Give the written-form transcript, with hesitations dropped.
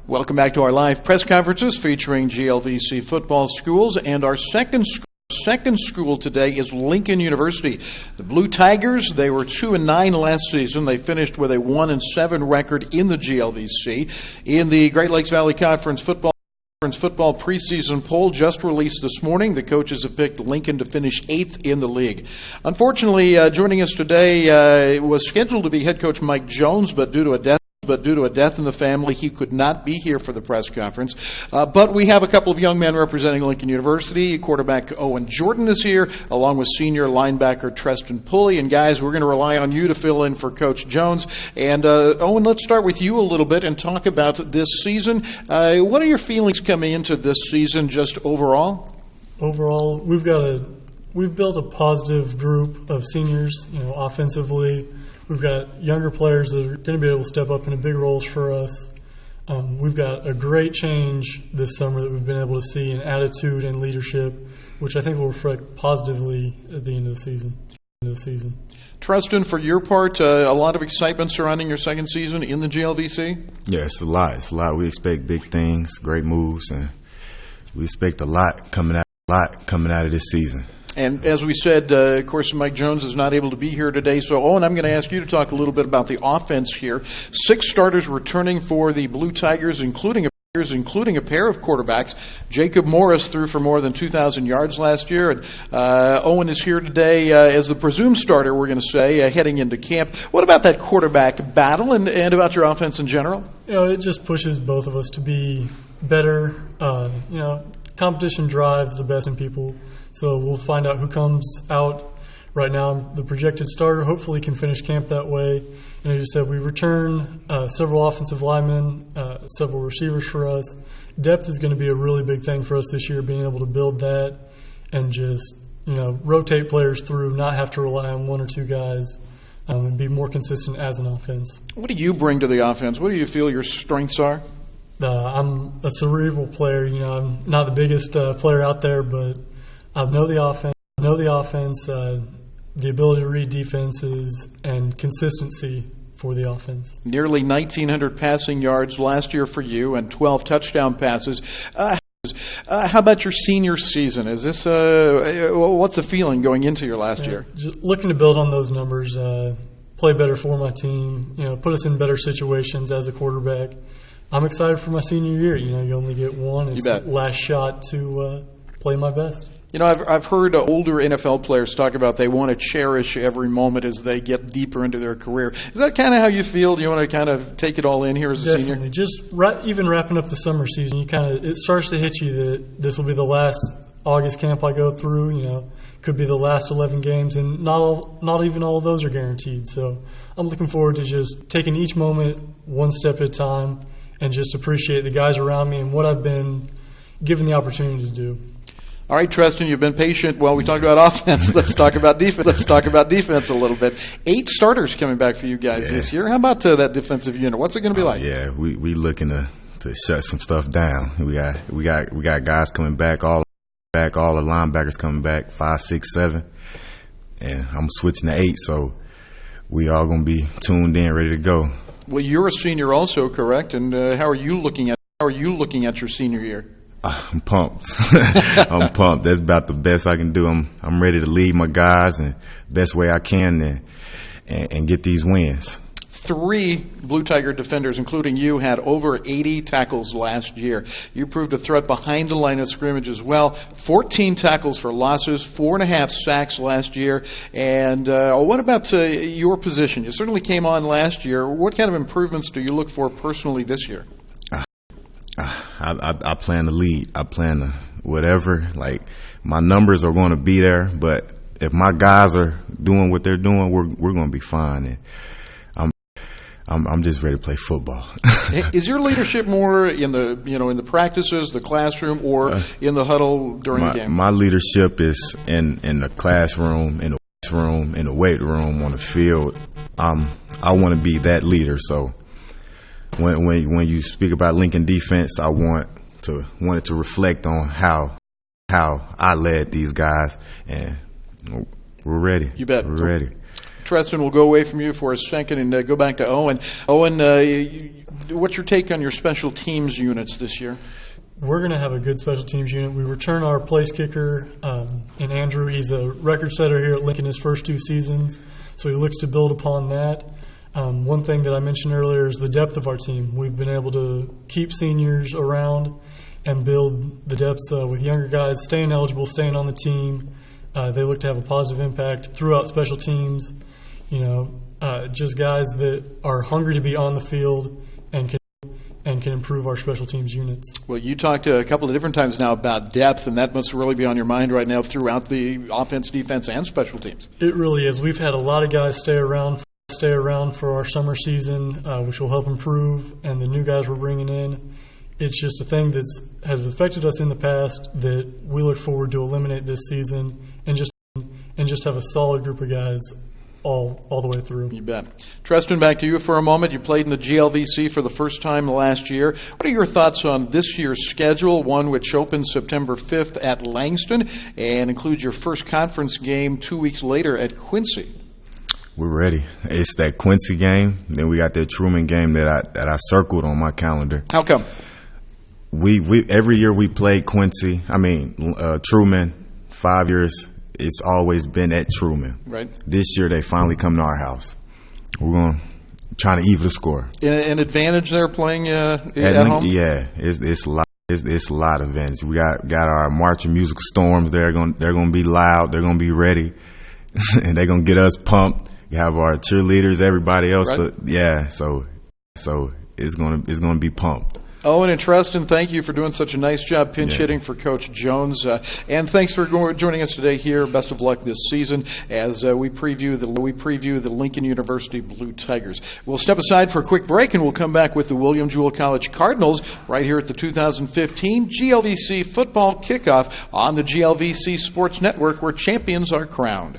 Welcome back to our live press conferences featuring GLVC football schools, and our second school today is Lincoln University. The Blue Tigers, they were 2-9 last season. They finished with a 1-7 record in the GLVC. In the Great Lakes Valley Conference football preseason poll just released this morning, the coaches have picked Lincoln to finish 8th in the league. Unfortunately, joining us today was scheduled to be head coach Mike Jones, but due to a death in the family, he could not be here for the press conference. But we have a couple of young men representing Lincoln University. Quarterback Owen Jordan is here, along with senior linebacker Treston Pulley. And guys, we're going to rely on you to fill in for Coach Jones. And Owen, let's start with you a little bit and talk about this season. What are your feelings coming into this season, just overall? Overall, we've built a positive group of seniors. Offensively, we've got younger players that are going to be able to step up into big roles for us. We've got a great change this summer that we've been able to see in attitude and leadership, which I think will reflect positively at the end of the season. Treston, for your part, a lot of excitement surrounding your second season in the GLVC? Yeah, it's a lot. We expect big things, great moves, and we expect a lot coming out of this season. And as we said, of course, Mike Jones is not able to be here today. So, Owen, I'm going to ask you to talk a little bit about the offense here. 6 starters returning for the Blue Tigers, including a pair of quarterbacks. Jacob Morris threw for more than 2,000 yards last year. And Owen is here today as the presumed starter, we're going to say, heading into camp. What about that quarterback battle and about your offense in general? It just pushes both of us to be better. Competition drives the best in people. So we'll find out who comes out. Right now, the projected starter hopefully can finish camp that way. And as you said, we return several offensive linemen, several receivers for us. Depth is going to be a really big thing for us this year, being able to build that and just rotate players through, not have to rely on 1 or 2 guys, and be more consistent as an offense. What do you bring to the offense? What do you feel your strengths are? I'm a cerebral player. I'm not the biggest player out there, but I know the offense, the ability to read defenses, and consistency for the offense. Nearly 1,900 passing yards last year for you and 12 touchdown passes. How about your senior season? Is this what's the feeling going into your last year? Just looking to build on those numbers, play better for my team, put us in better situations as a quarterback. I'm excited for my senior year. You only get one. It's the last shot to play my best. I've heard older NFL players talk about they want to cherish every moment as they get deeper into their career. Is that kind of how you feel? Do you want to kind of take it all in here as a senior? Definitely. Just even wrapping up the summer season, it starts to hit you that this will be the last August camp I go through. Could be the last 11 games, and not even all of those are guaranteed. So I'm looking forward to just taking each moment one step at a time and just appreciate the guys around me and what I've been given the opportunity to do. All right, Treston, you've been patient. Well, we talked about offense. Let's talk about defense. Let's talk about defense a little bit. 8 starters coming back for you guys this year. How about that defensive unit? What's it going to be like? Yeah, we looking to shut some stuff down. We got guys coming back, all the linebackers coming back, 5, 6, 7, and I'm switching to 8. So we all going to be tuned in, ready to go. Well, you're a senior also, correct? And how are you looking at your senior year? I'm pumped. I'm pumped. That's about the best I can do. I'm ready to lead my guys and best way I can and get these wins. 3 Blue Tiger defenders, including you, had over 80 tackles last year. You proved a threat behind the line of scrimmage as well. 14 tackles for losses, 4.5 sacks last year. And what about your position? You certainly came on last year. What kind of improvements do you look for personally this year? I plan to lead. I plan to whatever. Like, my numbers are going to be there, but if my guys are doing what they're doing, we're going to be fine. And I'm just ready to play football. Is your leadership more in the practices, the classroom, or in the huddle during the game? My leadership is in the classroom, in the weight room, on the field. I want to be that leader. So when you speak about Lincoln defense, I want it to reflect on how I led these guys, and we're ready. You bet. We're ready. Treston, will go away from you for a second and go back to Owen. Owen, what's your take on your special teams units this year? We're going to have a good special teams unit. We return our place kicker in Andrew. He's a record setter here at Lincoln his first 2 seasons, so he looks to build upon that. One thing that I mentioned earlier is the depth of our team. We've been able to keep seniors around and build the depth with younger guys staying eligible, staying on the team. They look to have a positive impact throughout special teams. Just guys that are hungry to be on the field and can improve our special teams units. Well, you talked a couple of different times now about depth, and that must really be on your mind right now throughout the offense, defense, and special teams. It really is. We've had a lot of guys stay around for our summer season, which will help improve, and the new guys we're bringing in. It's just a thing that has affected us in the past that we look forward to eliminate this season and just have a solid group of guys all the way through. You bet. Treston, back to you for a moment. You played in the GLVC for the first time last year. What are your thoughts on this year's schedule, one which opens September 5th at Langston and includes your first conference game 2 weeks later at Quincy? We're ready. It's that Quincy game. Then we got that Truman game that I circled on my calendar. How come? We every year we played Quincy. Truman. 5 years. It's always been at Truman. Right. This year they finally come to our house. We're going trying to even the score. An advantage there playing at home. Yeah, it's a lot. It's a lot of advantage. We got our marching musical storms. They're going to be loud. They're going to be ready, and they're going to get us pumped. We have our cheerleaders, everybody else. Right. But yeah, so it's going to be pumped. Owen and Treston, thank you for doing such a nice job pinch hitting for Coach Jones. And thanks for joining us today here. Best of luck this season as we preview the Lincoln University Blue Tigers. We'll step aside for a quick break, and we'll come back with the William Jewell College Cardinals right here at the 2015 GLVC Football Kickoff on the GLVC Sports Network, where champions are crowned.